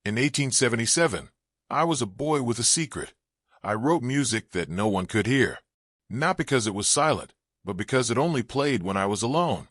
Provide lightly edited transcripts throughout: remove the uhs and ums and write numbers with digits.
In 1877, I was a boy with a secret. I wrote music that no one could hear. Not because it was silent, but because it only played when I was alone.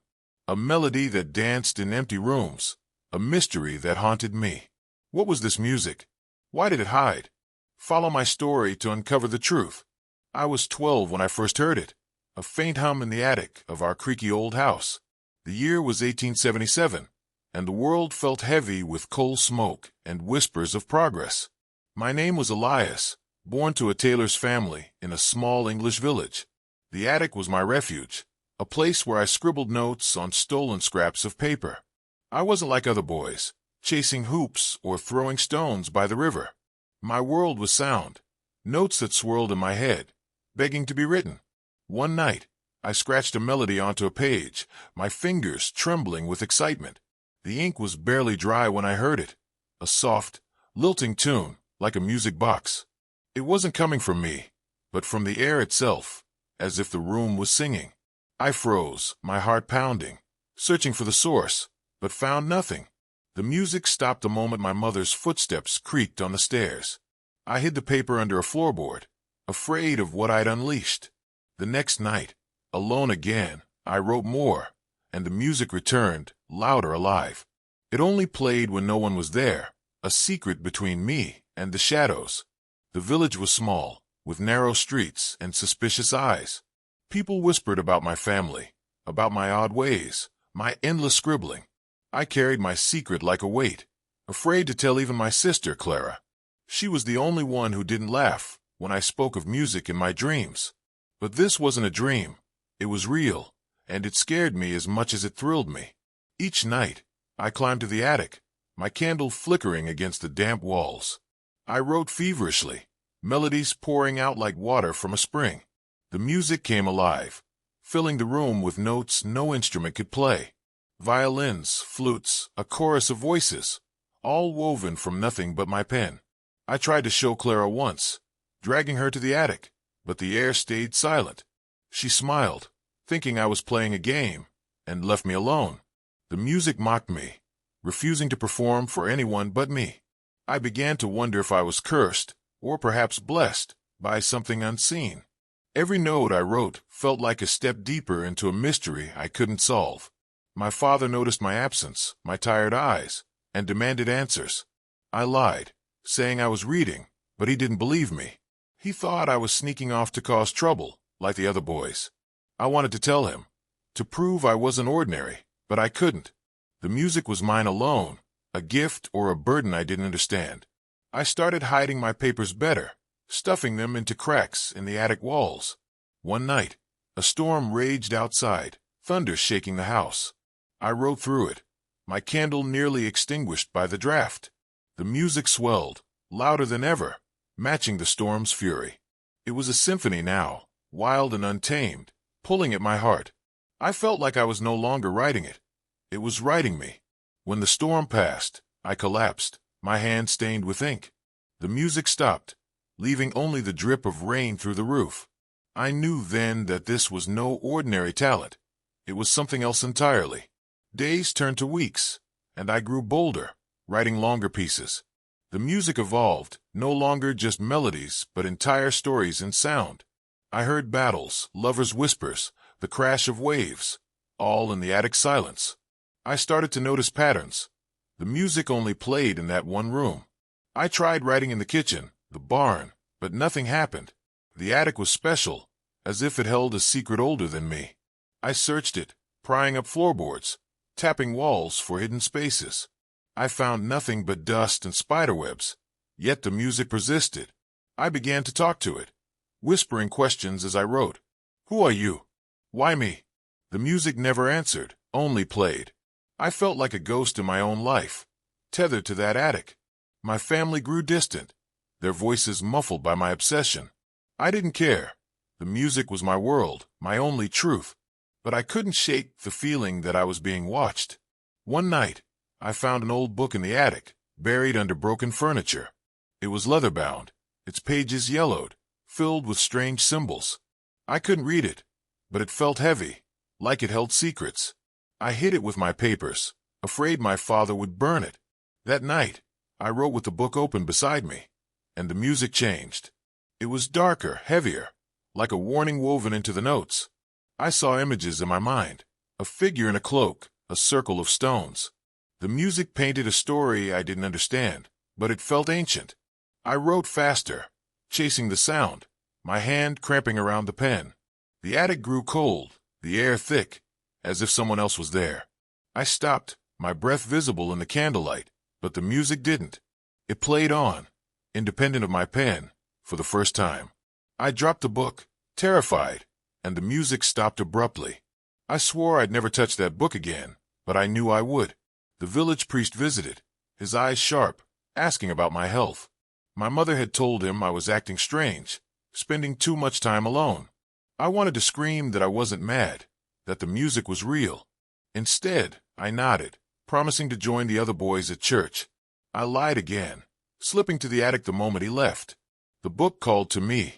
A melody that danced in empty rooms. A mystery that haunted me. What was this music? Why did it hide? Follow my story to uncover the truth. I was 12 when I first heard it. A faint hum in the attic of our creaky old house. The year was 1877, and the world felt heavy with coal smoke and whispers of progress. My name was Elias, born to a tailor's family in a small English village. The attic was my refuge, a place where I scribbled notes on stolen scraps of paper. I wasn't like other boys, chasing hoops or throwing stones by the river. My world was sound, notes that swirled in my head, begging to be written. One night, I scratched a melody onto a page, my fingers trembling with excitement. The ink was barely dry when I heard it, a soft, lilting tune, like a music box. It wasn't coming from me, but from the air itself, as if the room was singing. I froze, my heart pounding, searching for the source, but found nothing. The music stopped the moment my mother's footsteps creaked on the stairs. I hid the paper under a floorboard, afraid of what I'd unleashed. The next night, alone again, I wrote more, and the music returned, louder, alive. It only played when no one was there, a secret between me and the shadows. The village was small, with narrow streets and suspicious eyes. People whispered about my family, about my odd ways, my endless scribbling. I carried my secret like a weight, afraid to tell even my sister, Clara. She was the only one who didn't laugh when I spoke of music in my dreams. But this wasn't a dream. It was real, and it scared me as much as it thrilled me. Each night, I climbed to the attic, my candle flickering against the damp walls. I wrote feverishly, melodies pouring out like water from a spring. The music came alive, filling the room with notes no instrument could play. Violins, flutes, a chorus of voices, all woven from nothing but my pen. I tried to show Clara once, dragging her to the attic, but the air stayed silent. She smiled, thinking I was playing a game, and left me alone. The music mocked me, refusing to perform for anyone but me. I began to wonder if I was cursed, or perhaps blessed, by something unseen. Every note I wrote felt like a step deeper into a mystery I couldn't solve. My father noticed my absence, my tired eyes, and demanded answers. I lied, saying I was reading, but he didn't believe me. He thought I was sneaking off to cause trouble, like the other boys. I wanted to tell him, to prove I wasn't ordinary, but I couldn't. The music was mine alone, a gift or a burden I didn't understand. I started hiding my papers better, stuffing them into cracks in the attic walls. One night, a storm raged outside, thunder shaking the house. I wrote through it, my candle nearly extinguished by the draft. The music swelled, louder than ever, matching the storm's fury. It was a symphony now, wild and untamed, pulling at my heart. I felt like I was no longer writing it. It was writing me. When the storm passed, I collapsed, my hand stained with ink. The music stopped, leaving only the drip of rain through the roof. I knew then that this was no ordinary talent. It was something else entirely. Days turned to weeks, and I grew bolder, writing longer pieces. The music evolved, no longer just melodies, but entire stories in sound. I heard battles, lovers' whispers, the crash of waves, all in the attic silence. I started to notice patterns. The music only played in that one room. I tried writing in the kitchen, the barn, but nothing happened. The attic was special, as if it held a secret older than me. I searched it, prying up floorboards, tapping walls for hidden spaces. I found nothing but dust and spiderwebs, yet the music persisted. I began to talk to it, whispering questions as I wrote. Who are you? Why me? The music never answered, only played. I felt like a ghost in my own life, tethered to that attic. My family grew distant, their voices muffled by my obsession. I didn't care. The music was my world, my only truth. But I couldn't shake the feeling that I was being watched. One night, I found an old book in the attic, buried under broken furniture. It was leather-bound, its pages yellowed, filled with strange symbols. I couldn't read it, but it felt heavy, like it held secrets. I hid it with my papers, afraid my father would burn it. That night, I wrote with the book open beside me, and the music changed. It was darker, heavier, like a warning woven into the notes. I saw images in my mind, a figure in a cloak, a circle of stones. The music painted a story I didn't understand, but it felt ancient. I wrote faster, chasing the sound, my hand cramping around the pen. The attic grew cold, the air thick, as if someone else was there. I stopped, my breath visible in the candlelight, but the music didn't. It played on, independent of my pen, for the first time. I dropped the book, terrified, and the music stopped abruptly. I swore I'd never touch that book again, but I knew I would. The village priest visited, his eyes sharp, asking about my health. My mother had told him I was acting strange, spending too much time alone. I wanted to scream that I wasn't mad, that the music was real. Instead, I nodded, promising to join the other boys at church. I lied again, slipping to the attic the moment he left. The book called to me,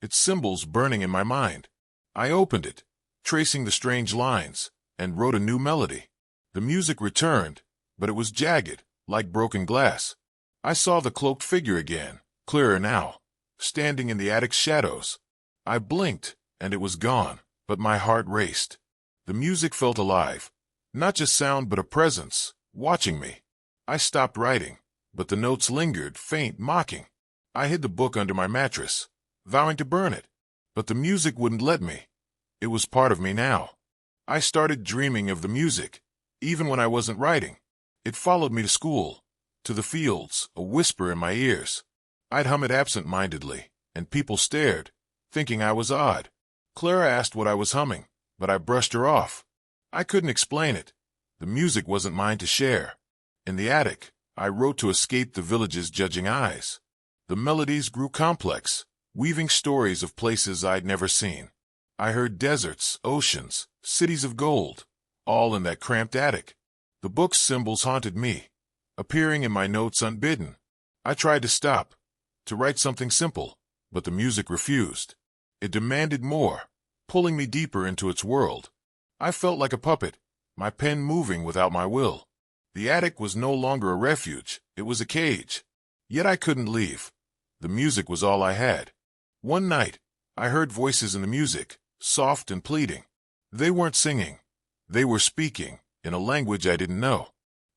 its symbols burning in my mind. I opened it, tracing the strange lines, and wrote a new melody. The music returned, but it was jagged, like broken glass. I saw the cloaked figure again, clearer now, standing in the attic's shadows. I blinked, and it was gone, but my heart raced. The music felt alive, not just sound but a presence, watching me. I stopped writing, but the notes lingered, faint, mocking. I hid the book under my mattress, vowing to burn it, but the music wouldn't let me. It was part of me now. I started dreaming of the music, even when I wasn't writing. It followed me to school, to the fields, a whisper in my ears. I'd hum it absent-mindedly, and people stared, thinking I was odd. Clara asked what I was humming, but I brushed her off. I couldn't explain it. The music wasn't mine to share. In the attic, I wrote to escape the village's judging eyes. The melodies grew complex, weaving stories of places I'd never seen. I heard deserts, oceans, cities of gold, all in that cramped attic. The book's symbols haunted me, appearing in my notes unbidden. I tried to stop, to write something simple, but the music refused. It demanded more, pulling me deeper into its world. I felt like a puppet, my pen moving without my will. The attic was no longer a refuge, it was a cage. Yet I couldn't leave. The music was all I had. One night, I heard voices in the music, soft and pleading. They weren't singing. They were speaking, in a language I didn't know.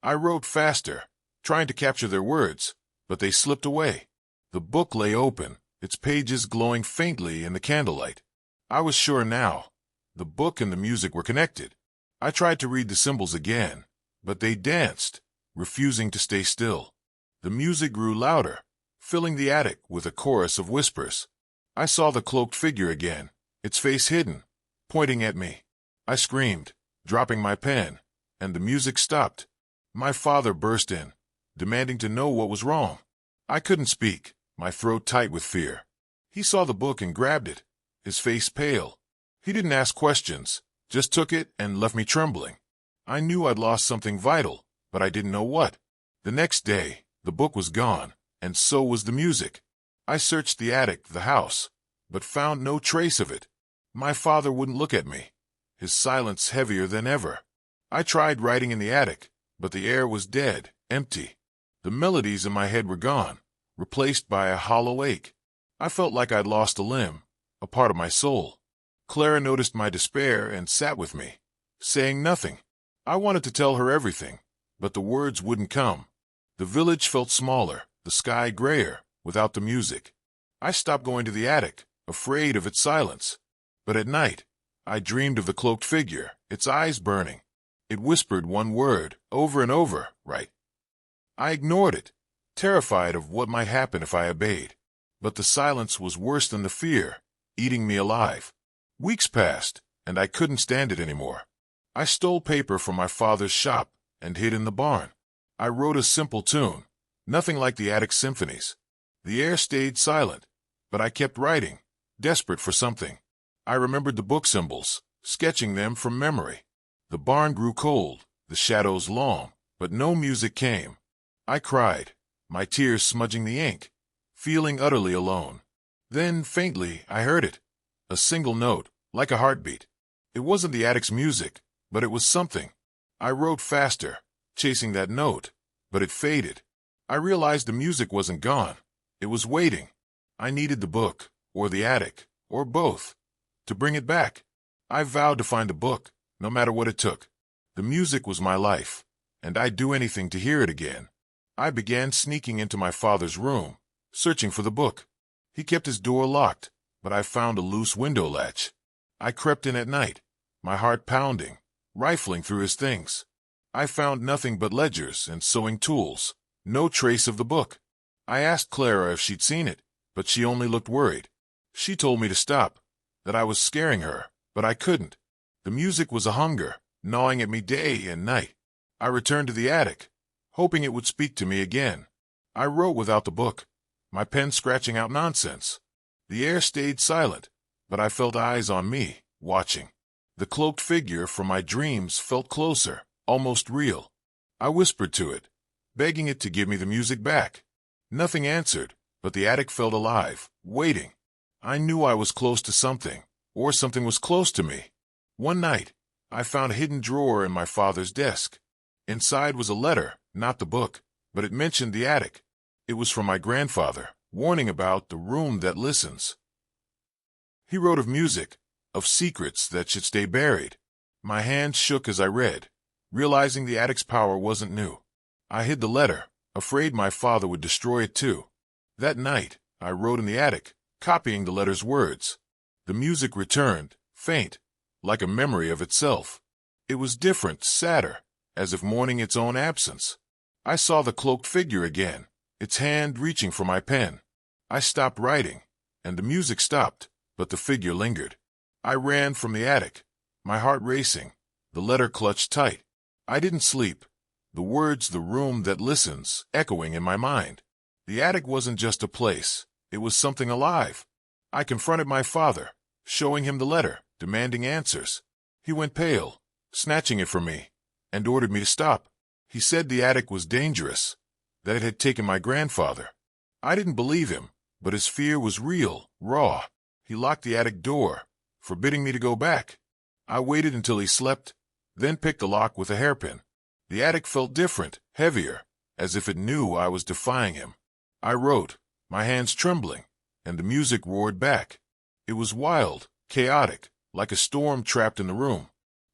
I wrote faster, trying to capture their words, but they slipped away. The book lay open, its pages glowing faintly in the candlelight. I was sure now. The book and the music were connected. I tried to read the symbols again, but they danced, refusing to stay still. The music grew louder, filling the attic with a chorus of whispers. I saw the cloaked figure again, its face hidden, pointing at me. I screamed, dropping my pen, and the music stopped. My father burst in, demanding to know what was wrong. I couldn't speak, my throat tight with fear. He saw the book and grabbed it, his face pale. He didn't ask questions, just took it and left me trembling. I knew I'd lost something vital, but I didn't know what. The next day, the book was gone, and so was the music. I searched the attic, the house, but found no trace of it. My father wouldn't look at me, his silence heavier than ever. I tried writing in the attic, but the air was dead, empty. The melodies in my head were gone, replaced by a hollow ache. I felt like I'd lost a limb, a part of my soul. Clara noticed my despair and sat with me, saying nothing. I wanted to tell her everything, but the words wouldn't come. The village felt smaller, the sky grayer, without the music. I stopped going to the attic, afraid of its silence. But at night, I dreamed of the cloaked figure, its eyes burning. It whispered one word, over and over, right. I ignored it, terrified of what might happen if I obeyed. But the silence was worse than the fear, eating me alive. Weeks passed, and I couldn't stand it anymore. I stole paper from my father's shop and hid in the barn. I wrote a simple tune, nothing like the attic symphonies. The air stayed silent, but I kept writing, desperate for something. I remembered the book symbols, sketching them from memory. The barn grew cold, the shadows long, but no music came. I cried, my tears smudging the ink, feeling utterly alone. Then, faintly, I heard it. A single note, like a heartbeat. It wasn't the attic's music, but it was something. I wrote faster, chasing that note, but it faded. I realized the music wasn't gone. It was waiting. I needed the book, or the attic, or both, to bring it back. I vowed to find the book, no matter what it took. The music was my life, and I'd do anything to hear it again. I began sneaking into my father's room, searching for the book. He kept his door locked, but I found a loose window latch. I crept in at night, my heart pounding, rifling through his things. I found nothing but ledgers and sewing tools, no trace of the book. I asked Clara if she'd seen it, but she only looked worried. She told me to stop, that I was scaring her, but I couldn't. The music was a hunger, gnawing at me day and night. I returned to the attic, hoping it would speak to me again. I wrote without the book, my pen scratching out nonsense. The air stayed silent, but I felt eyes on me, watching. The cloaked figure from my dreams felt closer, almost real. I whispered to it, begging it to give me the music back. Nothing answered, but the attic felt alive, waiting. I knew I was close to something, or something was close to me. One night, I found a hidden drawer in my father's desk. Inside was a letter, not the book, but it mentioned the attic. It was from my grandfather, warning about the room that listens. He wrote of music, of secrets that should stay buried. My hands shook as I read, realizing the attic's power wasn't new. I hid the letter, afraid my father would destroy it too. That night, I wrote in the attic, copying the letter's words. The music returned, faint, like a memory of itself. It was different, sadder, as if mourning its own absence. I saw the cloaked figure again, its hand reaching for my pen. I stopped writing, and the music stopped, but the figure lingered. I ran from the attic, my heart racing, the letter clutched tight. I didn't sleep. The words, the room that listens, echoing in my mind. The attic wasn't just a place, it was something alive. I confronted my father, showing him the letter, demanding answers. He went pale, snatching it from me, and ordered me to stop. He said the attic was dangerous, that it had taken my grandfather. I didn't believe him, but his fear was real, raw. He locked the attic door, forbidding me to go back. I waited until he slept, then picked the lock with a hairpin. The attic felt different, heavier, as if it knew I was defying him. I wrote, my hands trembling, and the music roared back. It was wild, chaotic, like a storm trapped in the room.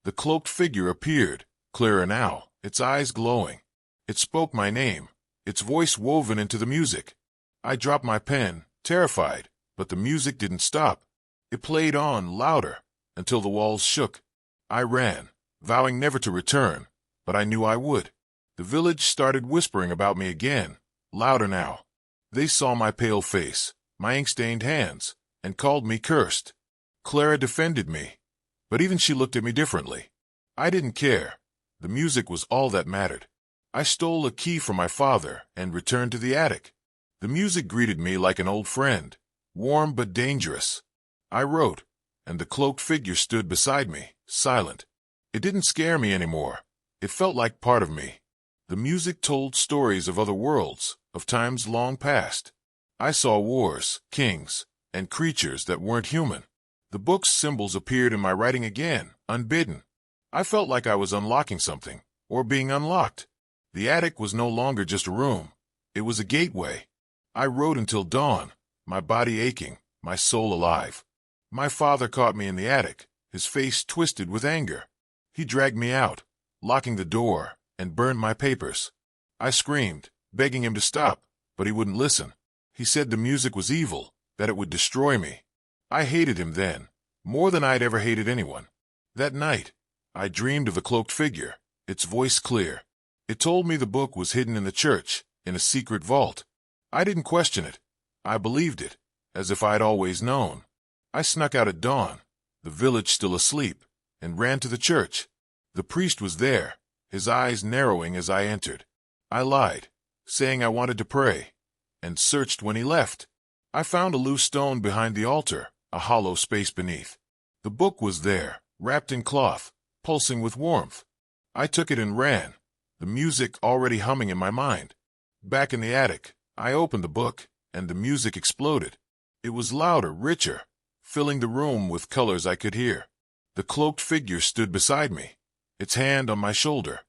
The cloaked figure appeared, clearer now, its eyes glowing. It spoke my name, its voice woven into the music. I dropped my pen, terrified, but the music didn't stop. It played on, louder, until the walls shook. I ran, vowing never to return, but I knew I would. The village started whispering about me again, louder now. They saw my pale face, my ink-stained hands, and called me cursed. Clara defended me, but even she looked at me differently. I didn't care. The music was all that mattered. I stole a key from my father and returned to the attic. The music greeted me like an old friend, warm but dangerous. I wrote, and the cloaked figure stood beside me, silent. It didn't scare me anymore. It felt like part of me. The music told stories of other worlds, of times long past. I saw wars, kings, and creatures that weren't human. The book's symbols appeared in my writing again, unbidden. I felt like I was unlocking something, or being unlocked. The attic was no longer just a room. It was a gateway. I wrote until dawn, my body aching, my soul alive. My father caught me in the attic, his face twisted with anger. He dragged me out, locking the door, and burned my papers. I screamed, begging him to stop, but he wouldn't listen. He said the music was evil, that it would destroy me. I hated him then, more than I'd ever hated anyone. That night, I dreamed of the cloaked figure, its voice clear. It told me the book was hidden in the church, in a secret vault. I didn't question it. I believed it, as if I'd always known. I snuck out at dawn, the village still asleep, and ran to the church. The priest was there, his eyes narrowing as I entered. I lied, saying I wanted to pray, and searched when he left. I found a loose stone behind the altar, a hollow space beneath. The book was there, wrapped in cloth, pulsing with warmth. I took it and ran, the music already humming in my mind. Back in the attic, I opened the book, and the music exploded. It was louder, richer, filling the room with colors I could hear. The cloaked figure stood beside me, its hand on my shoulder.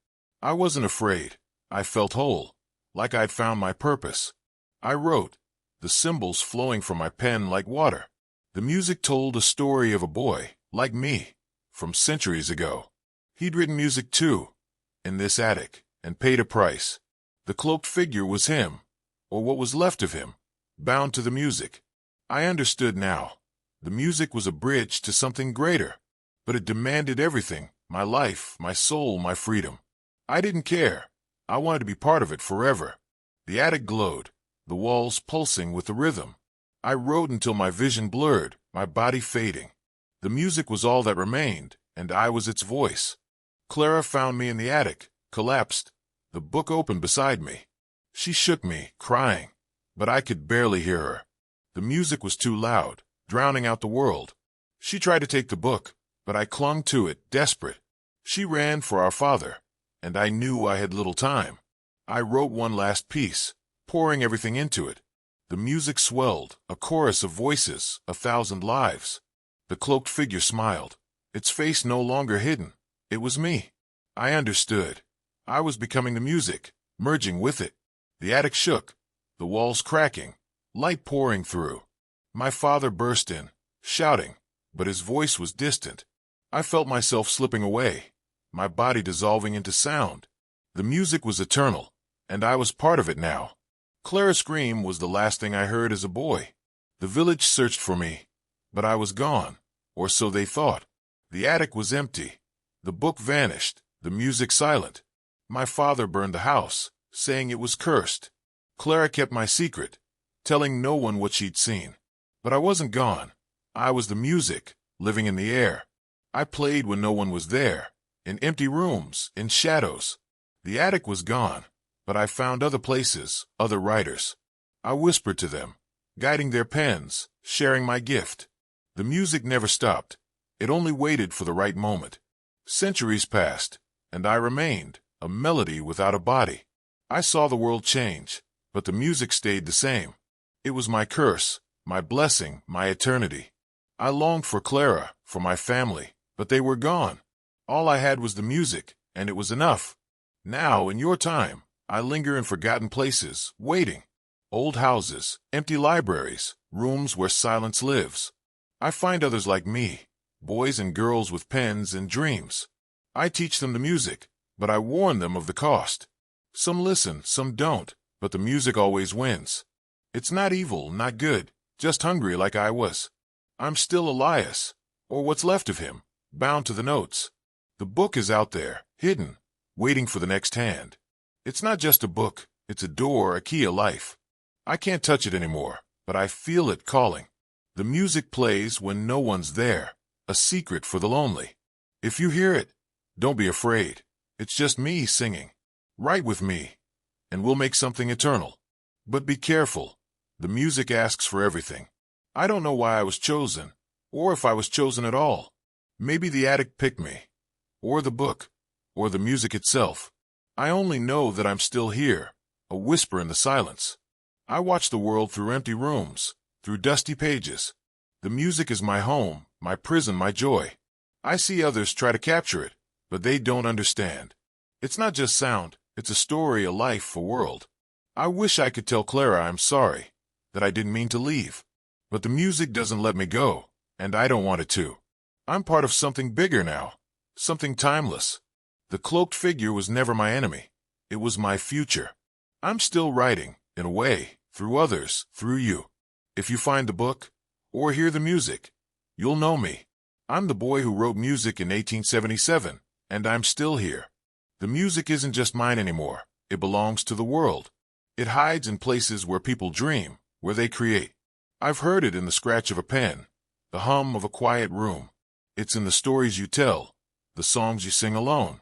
I wasn't afraid. I felt whole. like I'd found my purpose. I wrote, the symbols flowing from my pen like water. The music told a story of a boy, like me, from centuries ago. He'd written music too, in this attic, and paid a price. The cloaked figure was him, or what was left of him, bound to the music. I understood now. The music was a bridge to something greater, but it demanded everything, my life, my soul, my freedom. I didn't care. I wanted to be part of it forever. The attic glowed, the walls pulsing with the rhythm. I wrote until my vision blurred, my body fading. The music was all that remained, and I was its voice. Clara found me in the attic, collapsed. The book opened beside me. She shook me, crying, but I could barely hear her. The music was too loud, drowning out the world. She tried to take the book, but I clung to it, desperate. She ran for our father, and I knew I had little time. I wrote one last piece, pouring everything into it. The music swelled, a chorus of voices, 1,000 lives. The cloaked figure smiled, its face no longer hidden. It was me. I understood. I was becoming the music, merging with it. The attic shook, the walls cracking, light pouring through. My father burst in, shouting, but his voice was distant. I felt myself slipping away, my body dissolving into sound. The music was eternal, and I was part of it now. Clara's scream was the last thing I heard as a boy. The village searched for me, but I was gone, or so they thought. The attic was empty. The book vanished, the music silent. My father burned the house, saying it was cursed. Clara kept my secret, telling no one what she'd seen. But I wasn't gone. I was the music, living in the air. I played when no one was there, in empty rooms, in shadows. The attic was gone, but I found other places, other writers. I whispered to them, guiding their pens, sharing my gift. The music never stopped. It only waited for the right moment. Centuries passed, and I remained, a melody without a body. I saw the world change, but the music stayed the same. It was my curse, my blessing, my eternity. I longed for Clara, for my family, but they were gone. All I had was the music, and it was enough. Now, in your time, I linger in forgotten places, waiting. Old houses, empty libraries, rooms where silence lives. I find others like me, boys and girls with pens and dreams. I teach them the music, but I warn them of the cost. Some listen, some don't, but the music always wins. It's not evil, not good, just hungry like I was. I'm still Elias, or what's left of him, bound to the notes. The book is out there, hidden, waiting for the next hand. It's not just a book, it's a door, a key of life. I can't touch it anymore, but I feel it calling. The music plays when no one's there, a secret for the lonely. If you hear it, don't be afraid. It's just me singing. Write with me, and we'll make something eternal. But be careful. The music asks for everything. I don't know why I was chosen, or if I was chosen at all. Maybe the attic picked me, or the book, or the music itself. I only know that I'm still here, a whisper in the silence. I watch the world through empty rooms, through dusty pages. The music is my home, my prison, my joy. I see others try to capture it, but they don't understand. It's not just sound, it's a story, a life, a world. I wish I could tell Clara I'm sorry, that I didn't mean to leave. But the music doesn't let me go, and I don't want it to. I'm part of something bigger now, something timeless. The cloaked figure was never my enemy. It was my future. I'm still writing, in a way, through others, through you. If you find the book, or hear the music, you'll know me. I'm the boy who wrote music in 1877, and I'm still here. The music isn't just mine anymore. It belongs to the world. It hides in places where people dream, where they create. I've heard it in the scratch of a pen, the hum of a quiet room. It's in the stories you tell, the songs you sing alone.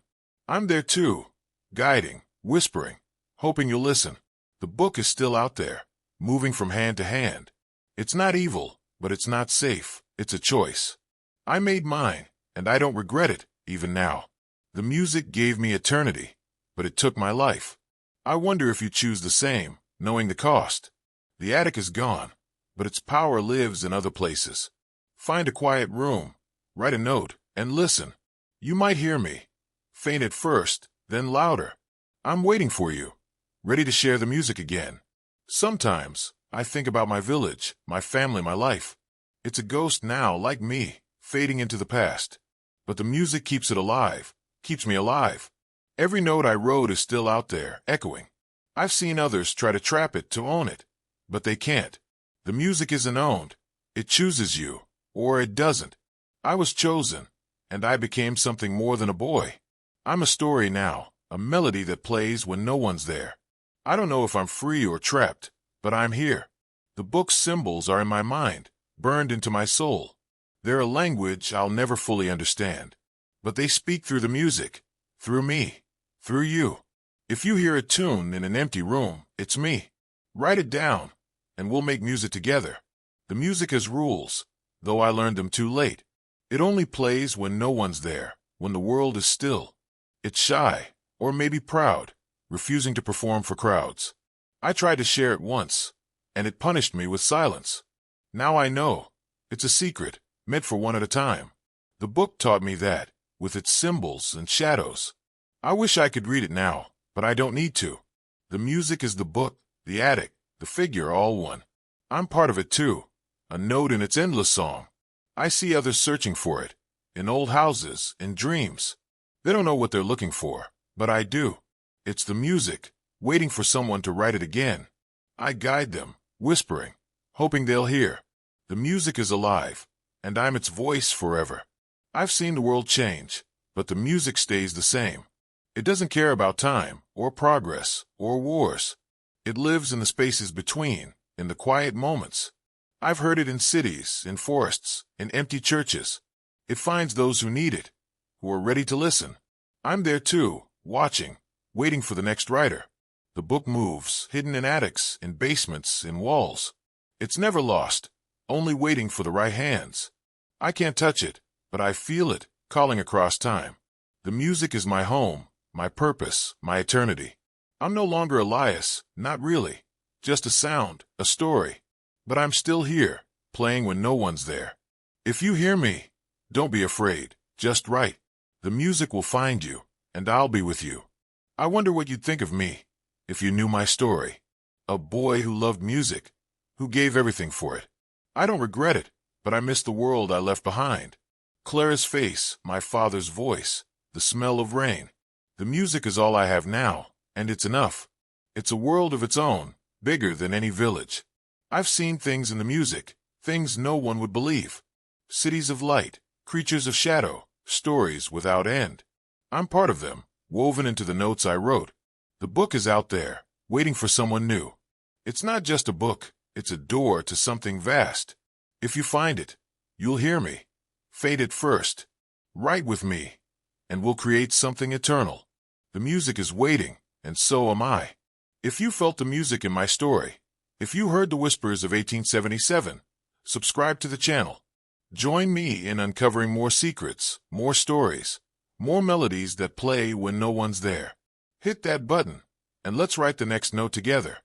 I'm there too, guiding, whispering, hoping you'll listen. The book is still out there, moving from hand to hand. It's not evil, but it's not safe. It's a choice. I made mine, and I don't regret it, even now. The music gave me eternity, but it took my life. I wonder if you choose the same, knowing the cost. The attic is gone, but its power lives in other places. Find a quiet room, write a note, and listen. You might hear me. Faint at first, then louder. I'm waiting for you. ready to share the music again. Sometimes, I think about my village, my family, my life. It's a ghost now, like me, fading into the past. But the music keeps it alive, keeps me alive. Every note I wrote is still out there, echoing. I've seen others try to trap it, to own it, but they can't. The music isn't owned. It chooses you, or it doesn't. I was chosen, and I became something more than a boy. I'm a story now, a melody that plays when no one's there. I don't know if I'm free or trapped, but I'm here. The book's symbols are in my mind, burned into my soul. They're a language I'll never fully understand, but they speak through the music, through me, through you. If you hear a tune in an empty room, it's me. Write it down, and we'll make music together. The music has rules, though I learned them too late. It only plays when no one's there, when the world is still. It's shy, or maybe proud, refusing to perform for crowds. I tried to share it once, and it punished me with silence. Now I know. It's a secret, meant for one at a time. The book taught me that, with its symbols and shadows. I wish I could read it now, but I don't need to. The music is the book, the attic, the figure, all one. I'm part of it too, a note in its endless song. I see others searching for it, in old houses, in dreams. They don't know what they're looking for, but I do. It's the music, waiting for someone to write it again. I guide them, whispering, hoping they'll hear. The music is alive, and I'm its voice forever. I've seen the world change, but the music stays the same. It doesn't care about time, or progress, or wars. It lives in the spaces between, in the quiet moments. I've heard it in cities, in forests, in empty churches. It finds those who need it, who are ready to listen. I'm there too, watching, waiting for the next writer. The book moves, hidden in attics, in basements, in walls. It's never lost, only waiting for the right hands. I can't touch it, but I feel it, calling across time. The music is my home, my purpose, my eternity. I'm no longer Elias, not really. Just a sound, a story. But I'm still here, playing when no one's there. If you hear me, don't be afraid, just write. The music will find you, and I'll be with you. I wonder what you'd think of me, if you knew my story. A boy who loved music, who gave everything for it. I don't regret it, but I miss the world I left behind. Clara's face, my father's voice, the smell of rain. The music is all I have now, and it's enough. It's a world of its own, bigger than any village. I've seen things in the music, things no one would believe. Cities of light, creatures of shadow, stories without end. I'm part of them, woven into the notes I wrote. The book is out there, waiting for someone new. It's not just a book, it's a door to something vast. If you find it, you'll hear me. Fade it first. Write with me, and we'll create something eternal. The music is waiting, and so am I. If you felt the music in my story, if you heard the whispers of 1877, subscribe to the channel. Join me in uncovering more secrets, more stories, more melodies that play when no one's there. Hit that button, and let's write the next note together.